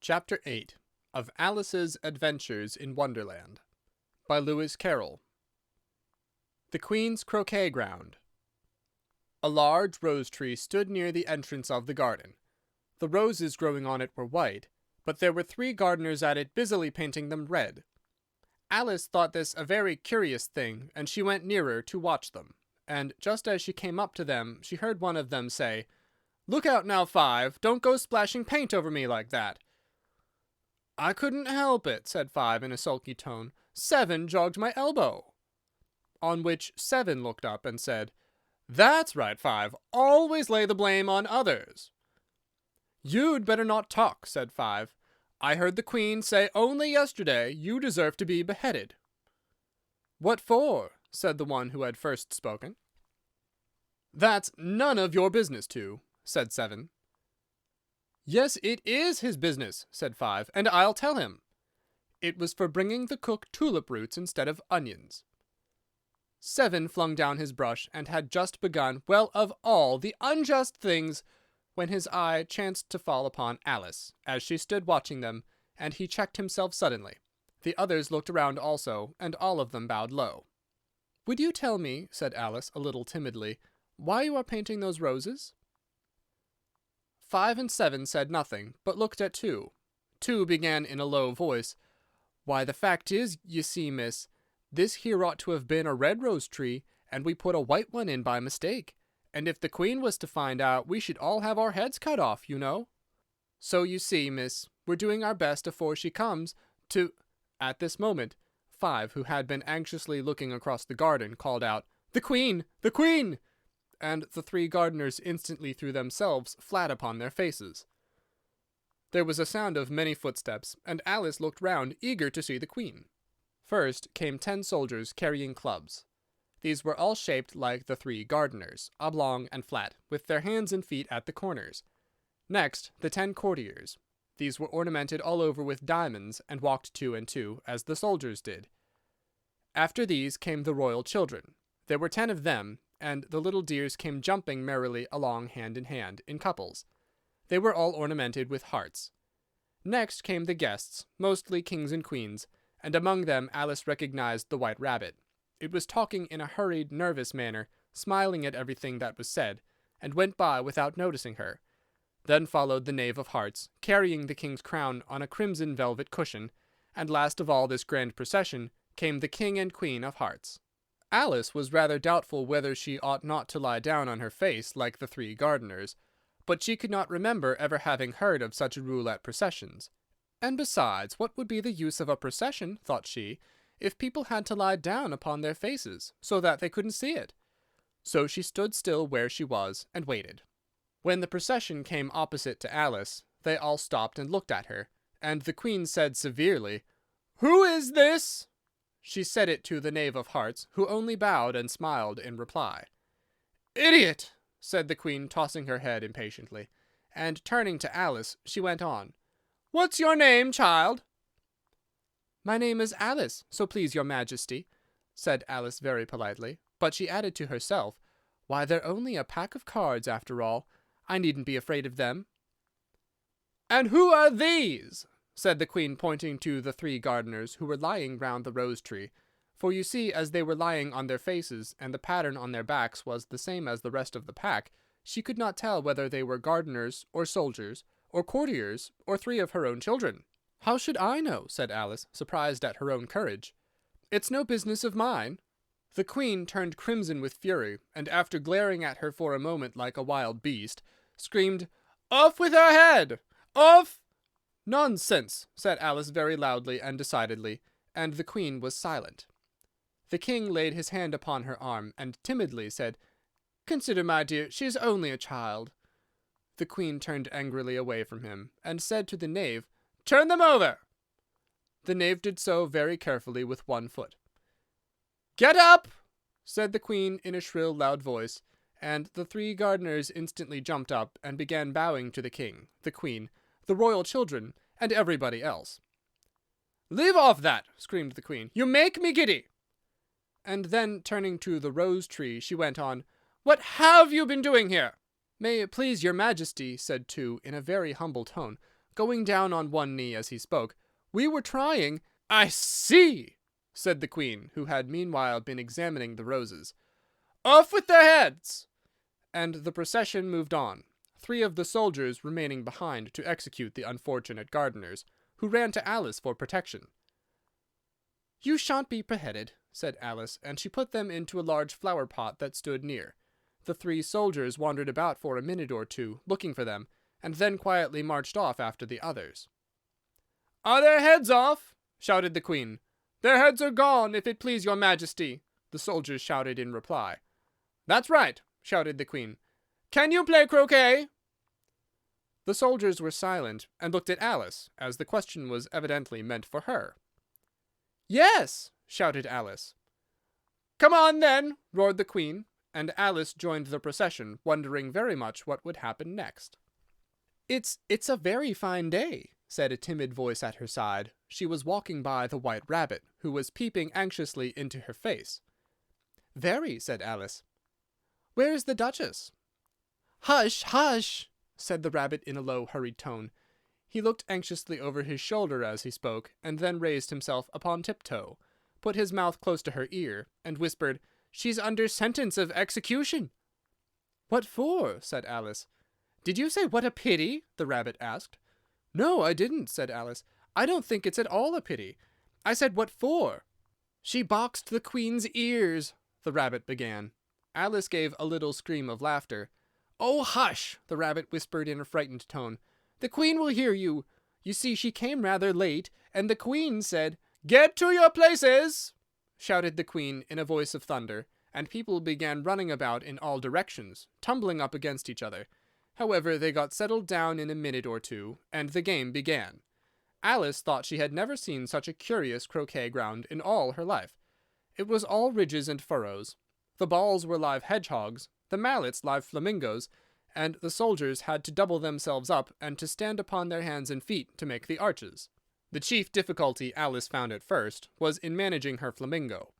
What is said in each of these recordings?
Chapter 8 of Alice's Adventures in Wonderland by Lewis Carroll. The Queen's Croquet-Ground. A large rose tree stood near the entrance of the garden. The roses growing on it were white, but there were 3 gardeners at it busily painting them red. Alice thought this a very curious thing, and she went nearer to watch them, and just as she came up to them she heard one of them say, "Look out now, 5, don't go splashing paint over me like that." "I couldn't help it," said 5 in a sulky tone. 7 jogged my elbow." On which 7 looked up and said, "That's right, 5, always lay the blame on others." "You'd better not talk," said 5. "I heard the Queen say only yesterday you deserve to be beheaded." "What for?" said the one who had first spoken. "That's none of your business to," said 7. "Yes, it is his business," said 5, "and I'll tell him. It was for bringing the cook tulip roots instead of onions." 7 flung down his brush, and had just begun, well, of all the unjust things, when his eye chanced to fall upon Alice, as she stood watching them, and he checked himself suddenly. The others looked around also, and all of them bowed low. "Would you tell me," said Alice, a little timidly, "why you are painting those roses?" 5 and 7 said nothing, but looked at 2. 2 began in a low voice, "Why, the fact is, you see, miss, this here ought to have been a red rose tree, and we put a white one in by mistake, and if the Queen was to find out, we should all have our heads cut off, you know. So you see, miss, we're doing our best afore she comes to—" At this moment, 5, who had been anxiously looking across the garden, called out, "The Queen! The Queen!" and the 3 gardeners instantly threw themselves flat upon their faces. There was a sound of many footsteps, and Alice looked round, eager to see the Queen. First came 10 soldiers carrying clubs. These were all shaped like the 3 gardeners, oblong and flat, with their hands and feet at the corners. Next, the 10 courtiers. These were ornamented all over with diamonds, and walked 2 and 2, as the soldiers did. After these came the royal children. There were 10 of them, and the little dears came jumping merrily along hand in hand, in couples. They were all ornamented with hearts. Next came the guests, mostly kings and queens, and among them Alice recognized the White Rabbit. It was talking in a hurried, nervous manner, smiling at everything that was said, and went by without noticing her. Then followed the Knave of Hearts, carrying the king's crown on a crimson velvet cushion, and last of all this grand procession came the King and Queen of Hearts. Alice was rather doubtful whether she ought not to lie down on her face like the 3 gardeners, but she could not remember ever having heard of such a rule at processions. And besides, what would be the use of a procession, thought she, if people had to lie down upon their faces, so that they couldn't see it? So she stood still where she was, and waited. When the procession came opposite to Alice, they all stopped and looked at her, and the Queen said severely, "Who is this?" She said it to the Knave of Hearts, who only bowed and smiled in reply. "Idiot!" said the Queen, tossing her head impatiently, and turning to Alice, she went on, "What's your name, child?" "My name is Alice, so please your Majesty," said Alice very politely, but she added to herself, "Why, they're only a pack of cards, after all. I needn't be afraid of them." "And who are these?" said the Queen, pointing to the 3 gardeners who were lying round the rose tree, for you see, as they were lying on their faces, and the pattern on their backs was the same as the rest of the pack, she could not tell whether they were gardeners, or soldiers, or courtiers, or 3 of her own children. "How should I know?" said Alice, surprised at her own courage. "It's no business of mine." The Queen turned crimson with fury, and after glaring at her for a moment like a wild beast, screamed, "Off with her head! Off!" "Nonsense!" said Alice very loudly and decidedly, and the Queen was silent. The King laid his hand upon her arm, and timidly said, "Consider, my dear, she is only a child." The Queen turned angrily away from him, and said to the Knave, "Turn them over." The Knave did so very carefully with 1 foot. "Get up!" said the Queen in a shrill, loud voice, and the 3 gardeners instantly jumped up and began bowing to the King, the Queen, the royal children, and everybody else. "Leave off that!" screamed the Queen. "You make me giddy!" And then, turning to the rose tree, she went on, "What have you been doing here?" "May it please your Majesty," said 2 in a very humble tone, going down on one knee as he spoke. "We were trying—" "I see," said the Queen, who had meanwhile been examining the roses. "Off with their heads!" And the procession moved on, 3 of the soldiers remaining behind to execute the unfortunate gardeners, who ran to Alice for protection. "You shan't be beheaded," said Alice, and she put them into a large flower pot that stood near. The 3 soldiers wandered about for a minute or two, looking for them, and then quietly marched off after the others. "Are their heads off?" shouted the Queen. "Their heads are gone, if it please your Majesty," the soldiers shouted in reply. "That's right," shouted the Queen. "Can you play croquet?" The soldiers were silent, and looked at Alice, as the question was evidently meant for her. "Yes!" shouted Alice. "Come on, then!" roared the Queen, and Alice joined the procession, wondering very much what would happen next. It's a very fine day," said a timid voice at her side. She was walking by the White Rabbit, who was peeping anxiously into her face. "Very," said Alice. "Where is the Duchess?" "Hush, hush!" said the Rabbit in a low, hurried tone. He looked anxiously over his shoulder as he spoke, and then raised himself upon tiptoe, put his mouth close to her ear, and whispered, "She's under sentence of execution." "What for?" said Alice. "Did you say 'what a pity'?" the Rabbit asked. "No, I didn't," said Alice. "I don't think it's at all a pity. I said, 'what for?'" "She boxed the Queen's ears," the Rabbit began. Alice gave a little scream of laughter. "Oh, hush!" the Rabbit whispered in a frightened tone. "The Queen will hear you. You see, she came rather late, and the Queen said—" "Get to your places!" shouted the Queen in a voice of thunder, and people began running about in all directions, tumbling up against each other. However, they got settled down in a minute or two, and the game began. Alice thought she had never seen such a curious croquet-ground in all her life. It was all ridges and furrows. The balls were live hedgehogs, the mallets live flamingos, and the soldiers had to double themselves up and to stand upon their hands and feet to make the arches. The chief difficulty Alice found at first was in managing her flamingo.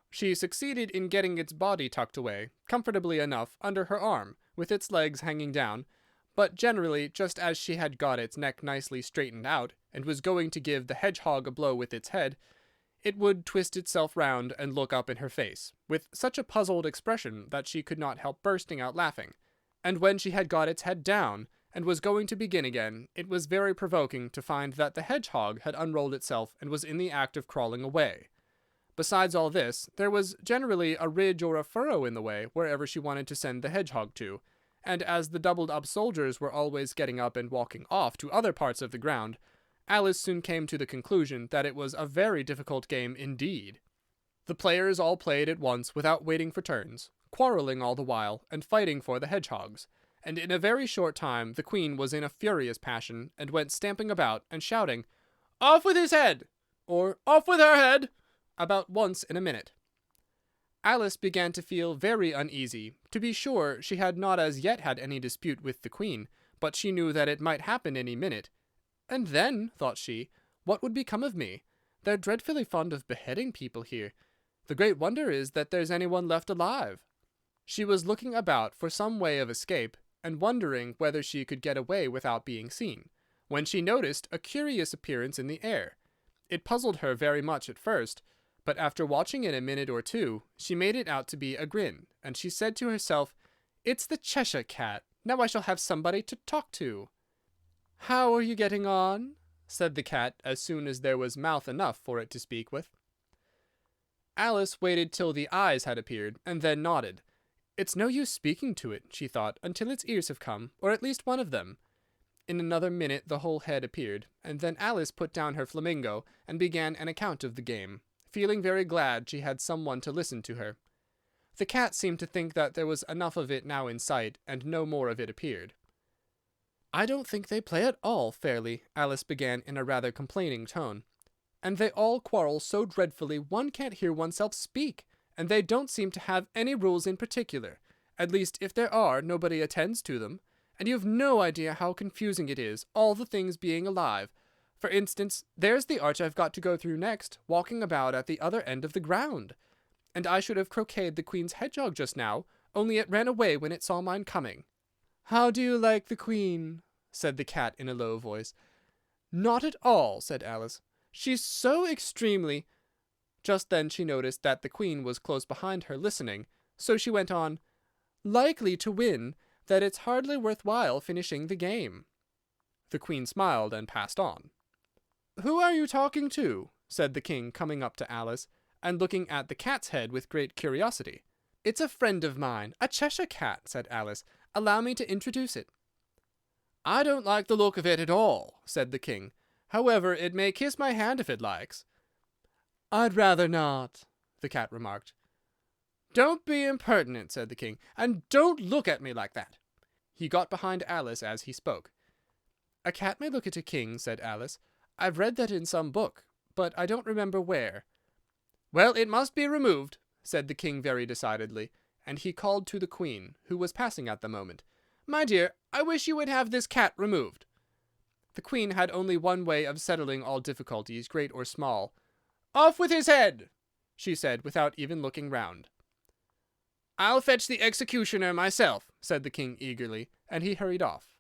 She succeeded in getting its body tucked away, comfortably enough, under her arm, with its legs hanging down, but generally, just as she had got its neck nicely straightened out, and was going to give the hedgehog a blow with its head, it would twist itself round and look up in her face, with such a puzzled expression that she could not help bursting out laughing. And when she had got its head down, and was going to begin again, it was very provoking to find that the hedgehog had unrolled itself and was in the act of crawling away. Besides all this, there was generally a ridge or a furrow in the way wherever she wanted to send the hedgehog to, and as the doubled-up soldiers were always getting up and walking off to other parts of the ground, Alice soon came to the conclusion that it was a very difficult game indeed. The players all played at once without waiting for turns, quarrelling all the while, and fighting for the hedgehogs, and in a very short time the Queen was in a furious passion, and went stamping about and shouting, "Off with his head!" or "Off with her head!" about once in a minute. Alice began to feel very uneasy. To be sure, she had not as yet had any dispute with the Queen, but she knew that it might happen any minute. And then, thought she, what would become of me? They're dreadfully fond of beheading people here. The great wonder is that there's anyone left alive. She was looking about for some way of escape, and wondering whether she could get away without being seen, when she noticed a curious appearance in the air. It puzzled her very much at first, but after watching it a minute or two, she made it out to be a grin, and she said to herself, "It's the Cheshire Cat. Now I shall have somebody to talk to." "How are you getting on?" said the cat, as soon as there was mouth enough for it to speak with. Alice waited till the eyes had appeared, and then nodded. "It's no use speaking to it," she thought, "until its ears have come, or at least one of them." In another minute the whole head appeared, and then Alice put down her flamingo, and began an account of the game, feeling very glad she had someone to listen to her. The cat seemed to think that there was enough of it now in sight, and no more of it appeared. "I don't think they play at all fairly," Alice began in a rather complaining tone. "And they all quarrel so dreadfully one can't hear oneself speak, and they don't seem to have any rules in particular. At least, if there are, nobody attends to them. And you've no idea how confusing it is, all the things being alive. For instance, there's the arch I've got to go through next, walking about at the other end of the ground. And I should have croqueted the Queen's hedgehog just now, only it ran away when it saw mine coming." "How do you like the Queen?" said the cat in a low voice. "Not at all," said Alice. "She's so extremely—" Just then she noticed that the Queen was close behind her listening, so she went on, "likely to win, that it's hardly worth while finishing the game." The Queen smiled and passed on. "Who are you talking to?" said the King, coming up to Alice, and looking at the cat's head with great curiosity. "It's a friend of mine, a Cheshire cat," said Alice. "Allow me to introduce it." "I don't like the look of it at all," said the King. "However, it may kiss my hand if it likes." "I'd rather not," the cat remarked. "Don't be impertinent," said the King, "and don't look at me like that." He got behind Alice as he spoke. "A cat may look at a king," said Alice. "I've read that in some book, but I don't remember where." "Well, it must be removed," said the King very decidedly, and he called to the Queen, who was passing at the moment. "My dear, I wish you would have this cat removed." The Queen had only one way of settling all difficulties, great or small. "Off with his head!" she said, without even looking round. "I'll fetch the executioner myself," said the King eagerly, and he hurried off.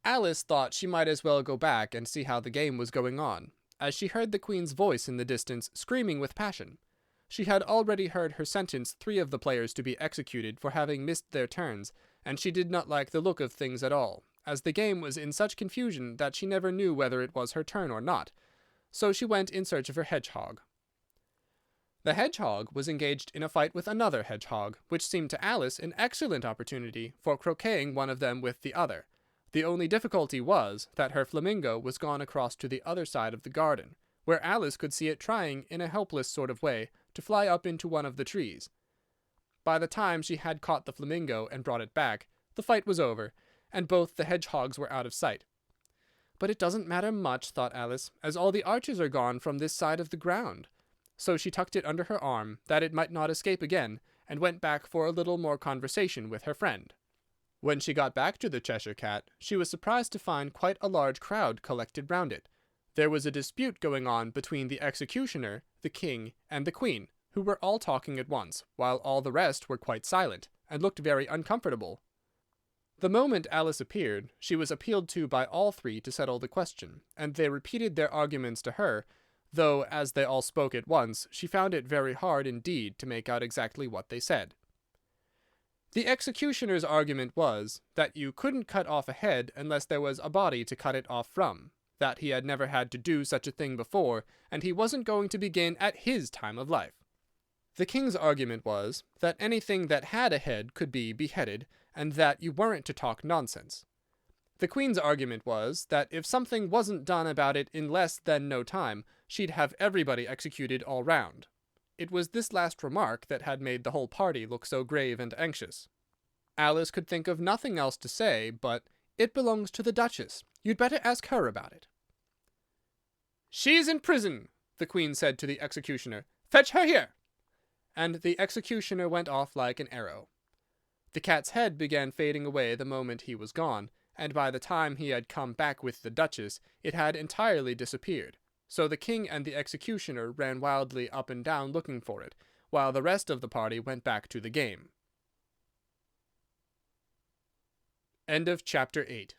Alice thought she might as well go back and see how the game was going on, as she heard the Queen's voice in the distance, screaming with passion. She had already heard her sentence 3 of the players to be executed for having missed their turns, and she did not like the look of things at all, as the game was in such confusion that she never knew whether it was her turn or not. So she went in search of her hedgehog. The hedgehog was engaged in a fight with another hedgehog, which seemed to Alice an excellent opportunity for croqueting one of them with the other. The only difficulty was that her flamingo was gone across to the other side of the garden, where Alice could see it trying, in a helpless sort of way, to fly up into one of the trees. By the time she had caught the flamingo and brought it back, the fight was over, and both the hedgehogs were out of sight. "But it doesn't matter much," thought Alice, "as all the archers are gone from this side of the ground." So she tucked it under her arm, that it might not escape again, and went back for a little more conversation with her friend. When she got back to the Cheshire Cat, she was surprised to find quite a large crowd collected round it. There was a dispute going on between the executioner, the King, and the Queen, who were all talking at once, while all the rest were quite silent, and looked very uncomfortable. The moment Alice appeared, she was appealed to by all 3 to settle the question, and they repeated their arguments to her, though, as they all spoke at once, she found it very hard indeed to make out exactly what they said. The executioner's argument was, that you couldn't cut off a head unless there was a body to cut it off from, that he had never had to do such a thing before, and he wasn't going to begin at his time of life. The King's argument was, that anything that had a head could be beheaded, and that you weren't to talk nonsense. The Queen's argument was, that if something wasn't done about it in less than no time, she'd have everybody executed all round. It was this last remark that had made the whole party look so grave and anxious. Alice could think of nothing else to say but, "It belongs to the Duchess. You'd better ask her about it." "She's in prison," the Queen said to the executioner. "Fetch her here." And the executioner went off like an arrow. The cat's head began fading away the moment he was gone, and by the time he had come back with the Duchess, it had entirely disappeared. So the King and the executioner ran wildly up and down looking for it, while the rest of the party went back to the game. End of chapter 8.